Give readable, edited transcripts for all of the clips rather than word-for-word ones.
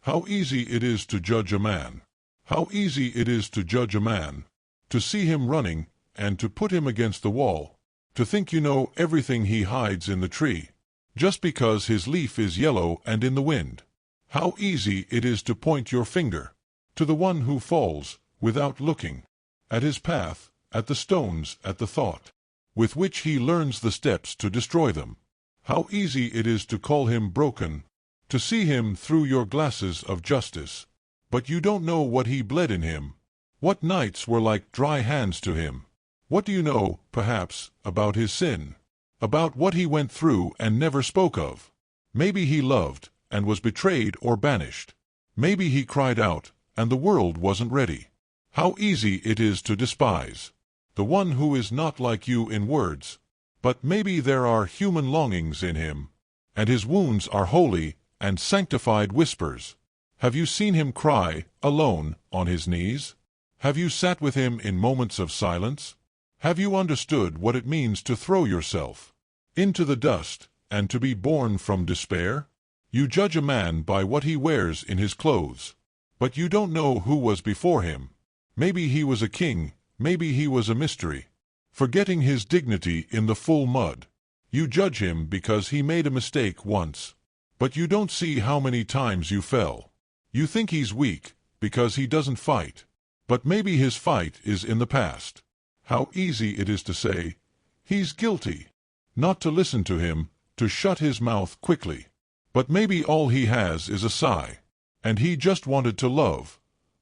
How easy it is to judge a man. How easy it is to judge a man, to see him running, and to put him against the wall, to think you know everything he hides in the tree, just because his leaf is yellow and in the wind. How easy it is to point your finger to the one who falls, without looking at his path, at the stones, at the thought with which he learns the steps to destroy them. How easy it is to call him broken, to see him through your glasses of justice. But you don't know what he bled in him, what nights were like dry hands to him. What do you know, perhaps, about his sin, about what he went through and never spoke of? Maybe he loved, and was betrayed or banished. Maybe he cried out, and the world wasn't ready. How easy it is to despise the one who is not like you in words, but maybe there are human longings in him, and his wounds are holy and sanctified whispers. Have you seen him cry, alone, on his knees? Have you sat with him in moments of silence? Have you understood what it means to throw yourself into the dust, and to be born from despair? You judge a man by what he wears in his clothes, but you don't know who was before him. Maybe he was a king, maybe he was a mystery, forgetting his dignity in the full mud. You judge him because he made a mistake once, but you don't see how many times you fell. You think he's weak, because he doesn't fight, but maybe his fight is in the past. How easy it is to say, he's guilty, not to listen to him, to shut his mouth quickly. But maybe all he has is a sigh, and he just wanted to love,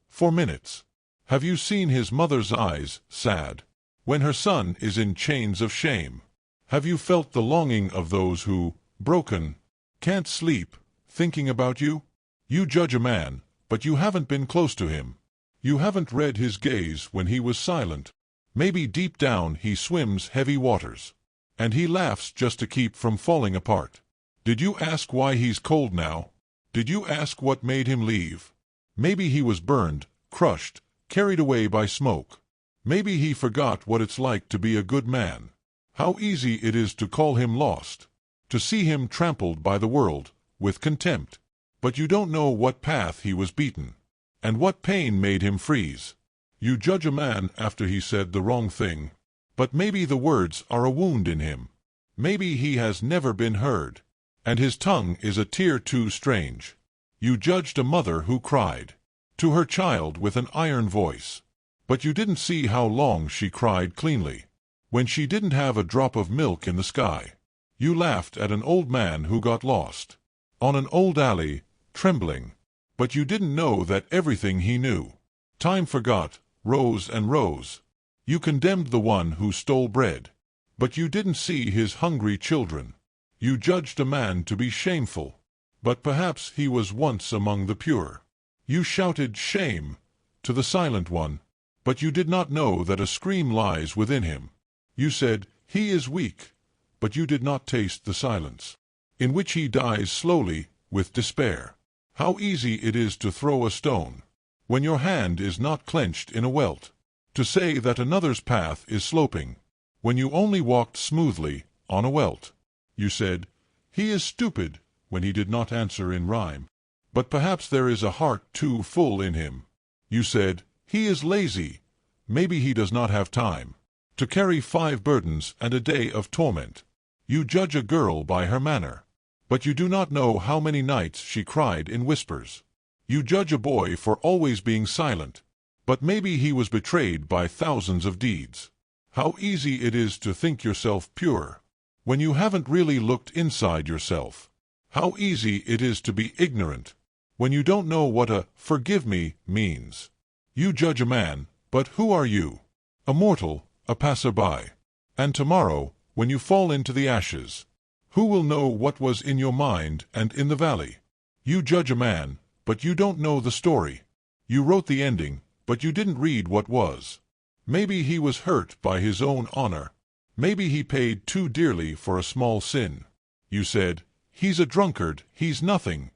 for minutes. Have you seen his mother's eyes, sad, when her son is in chains of shame? Have you felt the longing of those who, broken, can't sleep, thinking about you? You judge a man, but you haven't been close to him. You haven't read his gaze when he was silent. Maybe deep down he swims heavy waters, and he laughs just to keep from falling apart. Did you ask why he's cold now? Did you ask what made him leave? Maybe he was burned, crushed, carried away by smoke. Maybe he forgot what it's like to be a good man. How easy it is to call him lost, to see him trampled by the world, with contempt. But you don't know what path he was beaten, and what pain made him freeze. You judge a man after he said the wrong thing, but maybe the words are a wound in him. Maybe he has never been heard, and his tongue is a tear too strange. You judged a mother who cried to her child with an iron voice, but you didn't see how long she cried cleanly, when she didn't have a drop of milk in the sky. You laughed at an old man who got lost on an old alley, trembling, but you didn't know that everything he knew, time forgot, rose and rose. You condemned the one who stole bread, but you didn't see his hungry children. You judged a man to be shameful, but perhaps he was once among the pure. You shouted shame to the silent one, but you did not know that a scream lies within him. You said, he is weak, but you did not taste the silence, in which he dies slowly, with despair. How easy it is to throw a stone, when your hand is not clenched in a welt, to say that another's path is sloping, when you only walked smoothly on a welt. You said, he is stupid, when he did not answer in rhyme, but perhaps there is a heart too full in him. You said, he is lazy, maybe he does not have time to carry 5 burdens and a day of torment. You judge a girl by her manner, but you do not know how many nights she cried in whispers. You judge a boy for always being silent, but maybe he was betrayed by thousands of deeds. How easy it is to think yourself pure, when you haven't really looked inside yourself. How easy it is to be ignorant, when you don't know what a "forgive me" means. You judge a man, but who are you? A mortal, a passerby. And tomorrow, when you fall into the ashes, who will know what was in your mind and in the valley? You judge a man, but you don't know the story. You wrote the ending, but you didn't read what was. Maybe he was hurt by his own honor. Maybe he paid too dearly for a small sin. You said, he's a drunkard, he's nothing.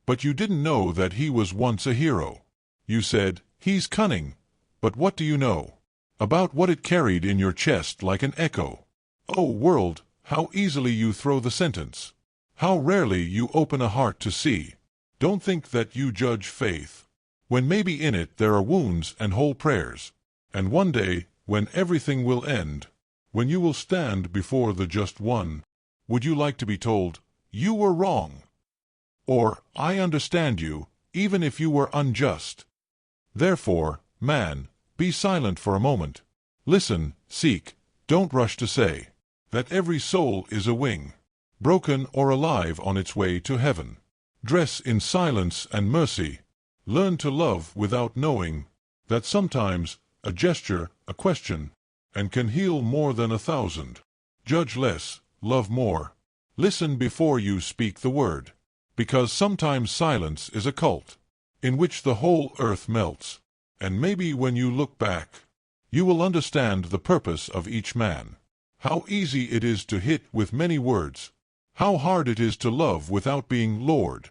But you didn't know that he was once a hero. You said, he's cunning. But what do you know about what it carried in your chest like an echo? Oh world, how easily you throw the sentence. How rarely you open a heart to see Don't think that you judge faith, when maybe in it there are wounds and whole prayers. And one day, when everything will end, when you will stand before the just one, would you like to be told, "You were wrong"? Or, "I understand you, even if you were unjust"? Therefore, man, be silent for a moment. Listen, seek, don't rush to say that every soul is a wing, broken or alive on its way to heaven. Dress in silence and mercy. Learn to love without knowing that sometimes a gesture, a question, and can heal more than 1,000. Judge less, love more. Listen before you speak the word, because sometimes silence is a cult in which the whole earth melts. And maybe when you look back, you will understand the purpose of each man. How easy it is to hit with many words. How hard it is to love without being Lord.